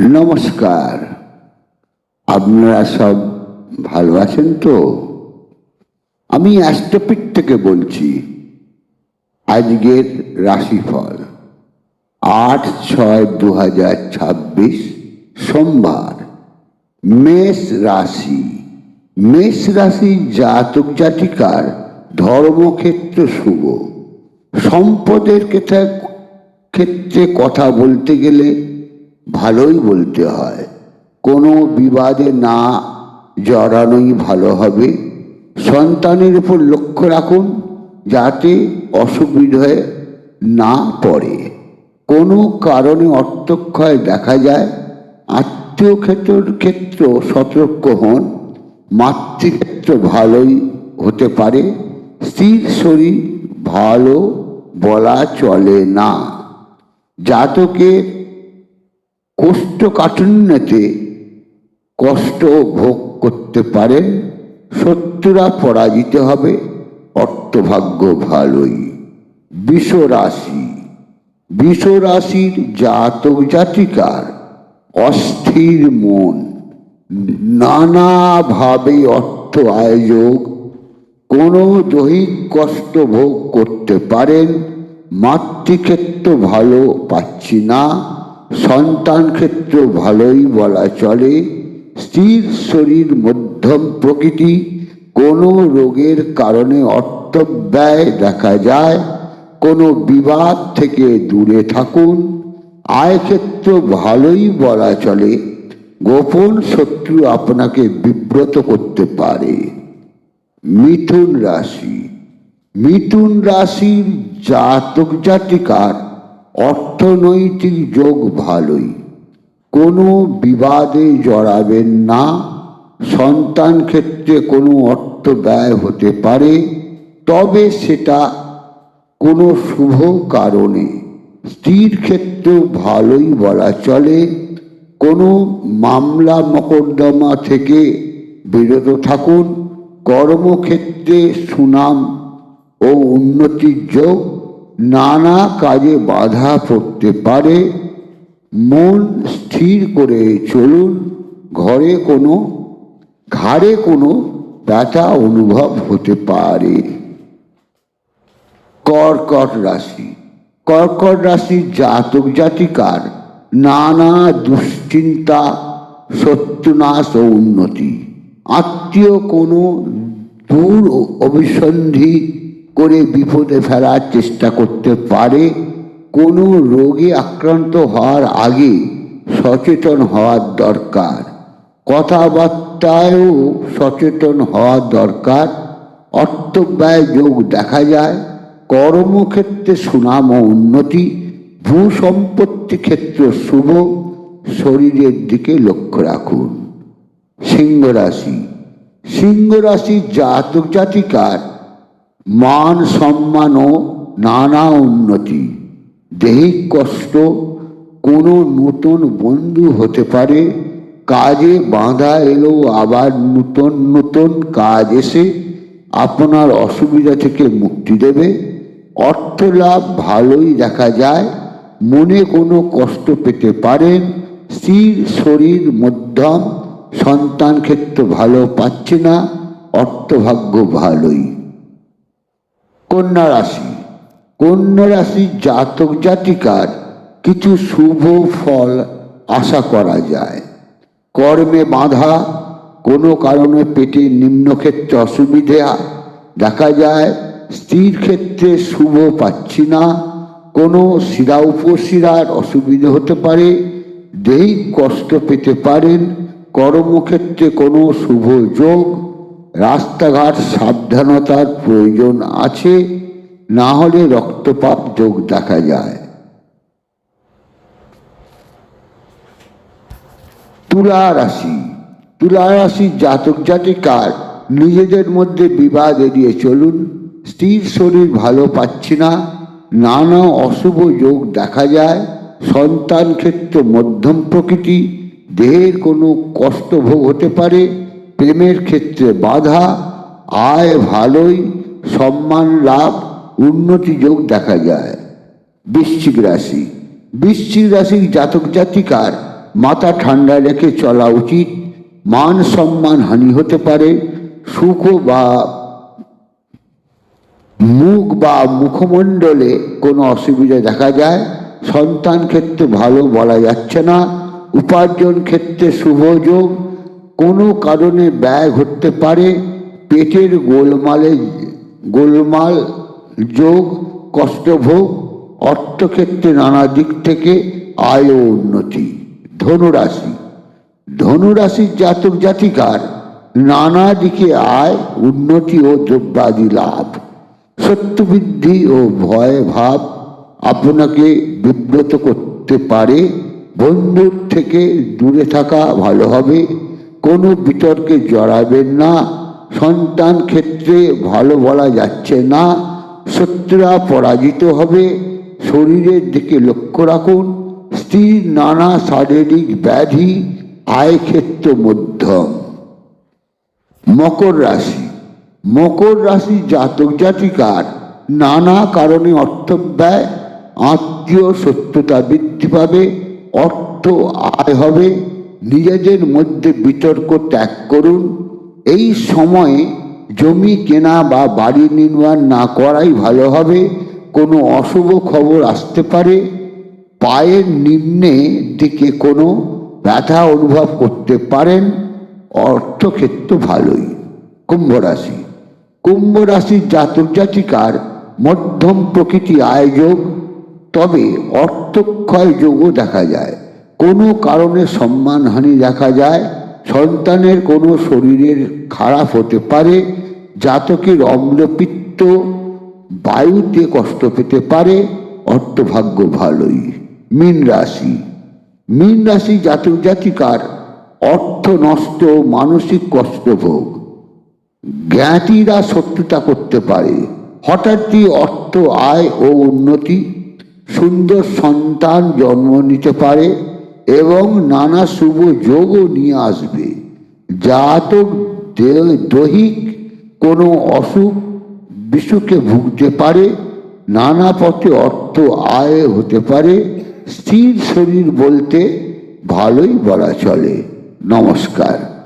নমস্কার। আপনারা সব ভালো আছেন তো? আমি অ্যাস্ট্রোপিট থেকে বলছি। আজকের রাশিফল 8/6/2026 সোমবার। মেষ রাশি। মেষ রাশির জাতক জাতিকার ধর্মক্ষেত্র শুভ। সম্পদের ক্ষেত্রে কথা বলতে গেলে ভালোই বলতে হয়। কোনো বিবাদে না জড়ানোই ভালো হবে। সন্তানের উপর লক্ষ্য রাখুন যাতে অসুবিধায় না পড়ে। কোনো কারণে অর্থক্ষয় দেখা যায়। আত্মীয় ক্ষেত্র সতর্ক হন। মাতৃক্ষেত্র ভালোই হতে পারে। স্ত্রীর শরীর ভালো বলা চলে না। জাতকের কোষ্ঠকাঠিন্যতে কষ্ট ভোগ করতে পারেন। শত্রুরা পরাজিত হবে। অর্থভাগ্য ভালোই। বৃষ রাশি। বৃষ রাশির জাতক জাতিকার অস্থির মন। নানাভাবে অর্থ আয়োজন। কোনো দৈহিক কষ্ট ভোগ করতে পারেন। মাতৃক্ষেত্র ভালো পাচ্ছি না। সন্তান ক্ষেত্র ভালোই বলা চলে। স্ত্রীর শরীর মধ্যম প্রকৃতি। কোনো রোগের কারণে অর্থ ব্যয় দেখা যায়। কোনো বিবাদ থেকে দূরে থাকুন। আয়ক্ষেত্র ভালোই বলা চলে। গোপন শত্রু আপনাকে বিব্রত করতে পারে। মিথুন রাশি। মিথুন রাশির জাতক জাতিকার অর্থনৈতিক যোগ ভালোই। কোনো বিবাদে জড়াবেন না। সন্তান ক্ষেত্রে কোনো অর্থ ব্যয় হতে পারে, তবে সেটা কোনো শুভ কারণে। স্ত্রীর ক্ষেত্রে ভালোই বলা চলে। কোনো মামলা মোকদ্দমা থেকে বিরত থাকুন। কর্মক্ষেত্রে সুনাম ও উন্নতির যোগ। নানা কাজে বাধা পড়তে পারে। মন স্থির করে চলুন। ঘাড়ে কোনো ব্যথা অনুভব হতে পারে। কর্কট রাশি। কর্কট রাশির জাতক জাতিকার নানা দুশ্চিন্তা, শত্রুনাশ ও উন্নতি। আত্মীয় কোনো দূর অভিসন্ধি করে বিপদে ফেলার চেষ্টা করতে পারে। কোনো রোগে আক্রান্ত হওয়ার আগে সচেতন হওয়ার দরকার। কথাবার্তায়ও সচেতন হওয়ার দরকার। অর্থব্যয় যোগ দেখা যায়। কর্মক্ষেত্রে সুনাম ও উন্নতি। ভূসম্পত্তি ক্ষেত্র শুভ। শরীরের দিকে লক্ষ্য রাখুন। সিংহ রাশি। সিংহ রাশির জাতক জাতিকার মান সম্মান ও নানা উন্নতি। দৈহিক কষ্ট। কোনো নতুন বন্ধু হতে পারে। কাজে বাধা এলেও আবার নতুন কাজ এসে আপনার অসুবিধা থেকে মুক্তি দেবে। অর্থ লাভ ভালোই দেখা যায়। মনে কোনো কষ্ট পেতে পারেন। স্ত্রীর শরীর মধ্যম। সন্তান ক্ষেত্র ভালো পাচ্ছে না। অর্থভাগ্য ভালোই। কন্যা রাশি। কন্যা রাশির জাতক জাতিকার কিছু শুভ ফল আশা করা যায়। কর্মে বাধা। কোনো কারণে পেটে নিম্নক্ষেত্রে অসুবিধা দেখা যায়। স্ত্রীর ক্ষেত্রে শুভ পাচ্ছি না। কোনো শিরা উপশিরার অসুবিধা হতে পারে। দৈহিক কষ্ট পেতে পারেন। কর্মক্ষেত্রে কোনো শুভ যোগ। রাস্তাঘাট সাবধানতার প্রয়োজন আছে, না হলে রক্তপাত যোগ দেখা যায়। তুলা রাশি। তুলা রাশির জাতক জাতিকার নিজেদের মধ্যে বিবাদ এড়িয়ে চলুন। স্ত্রীর শরীর ভালো পাচ্ছি না। নানা অশুভ যোগ দেখা যায়। সন্তান ক্ষেত্র মধ্যম প্রকৃতি। দেহের কোনো কষ্ট ভোগ হতে পারে। প্রেমের ক্ষেত্রে বাধা। আয় ভালোই। সম্মান লাভ, উন্নতি যোগ দেখা যায়। বৃশ্চিক রাশি। বৃশ্চিক রাশির জাতক জাতিকার মাথা ঠান্ডা রেখে চলা উচিত। মান সম্মান হানি হতে পারে। সুখ বা মুখ বা মুখমণ্ডলে কোনো অসুবিধা দেখা যায়। সন্তান ক্ষেত্রে ভালো বলা যাচ্ছে না। উপার্জন ক্ষেত্রে শুভ যোগ। কোনো কারণে ব্যয় ঘটতে পারে। পেটের গোলমাল যোগ, কষ্টভোগ। অর্থক্ষেত্রে নানা দিক থেকে আয় ও উন্নতি। ধনুরাশি, ধনুরাশির জাতক জাতিকার নানা দিকে আয়, উন্নতি ও দ্রব্যাদি লাভ। শত্রুবৃদ্ধি ও ভয় ভাব আপনাকে বিব্রত করতে পারে। বন্ধুর থেকে দূরে থাকা ভালো হবে। কোনো বিতর্কে জড়াবেন না। সন্তান ক্ষেত্রে ভালো বলা যাচ্ছে না। শত্রুরা পরাজিত হবে। শরীরের দিকে লক্ষ্য রাখুন। স্ত্রীর নানা শারীরিক ব্যাধি। আয় ক্ষেত্র মধ্যম। মকর রাশি, মকর রাশি জাতক জাতিকার নানা কারণে অর্থ ব্যয়, আত্মীয় শত্রুতা বৃদ্ধি পাবে, অর্থ আয় হবে। নিজেদের মধ্যে বিতর্ক ত্যাগ করুন। এই সময়ে জমি কেনা বা বাড়ি নির্মাণ না করাই ভালো হবে। কোনো অশুভ খবর আসতে পারে। পায়ের নিম্নে দিকে কোনো ব্যথা অনুভব করতে পারেন। অর্থক্ষেত্র ভালোই। কুম্ভ রাশি, কুম্ভ রাশির জাতক জাতিকার মধ্যম প্রকৃতি আয়োযোগ, তবে অর্থক্ষয় যোগও দেখা যায়। কোনো কারণে সম্মানহানি দেখা যায়। সন্তানের কোনো শরীরের খারাপ হতে পারে। জাতকের অম্লপিত্ত, বায়ুতে কষ্ট পেতে পারে। অর্থভাগ্য ভালোই। মীন রাশি, মীন রাশি জাতক জাতিকার অর্থ নষ্ট, মানসিক কষ্টভোগ। জ্ঞাতিরা শত্রুতা করতে পারে। হঠাৎই অর্থ আয় ও উন্নতি। সুন্দর সন্তান জন্ম নিতে পারে এবং নানা শুভ যোগও নিয়ে আসবে। জাতক দৈহিক কোনো অসুখ বিসুখে ভুগতে পারে। নানা পথে অর্থ আয় হতে পারে। স্থির শরীর বলতে ভালোই বলা চলে। নমস্কার।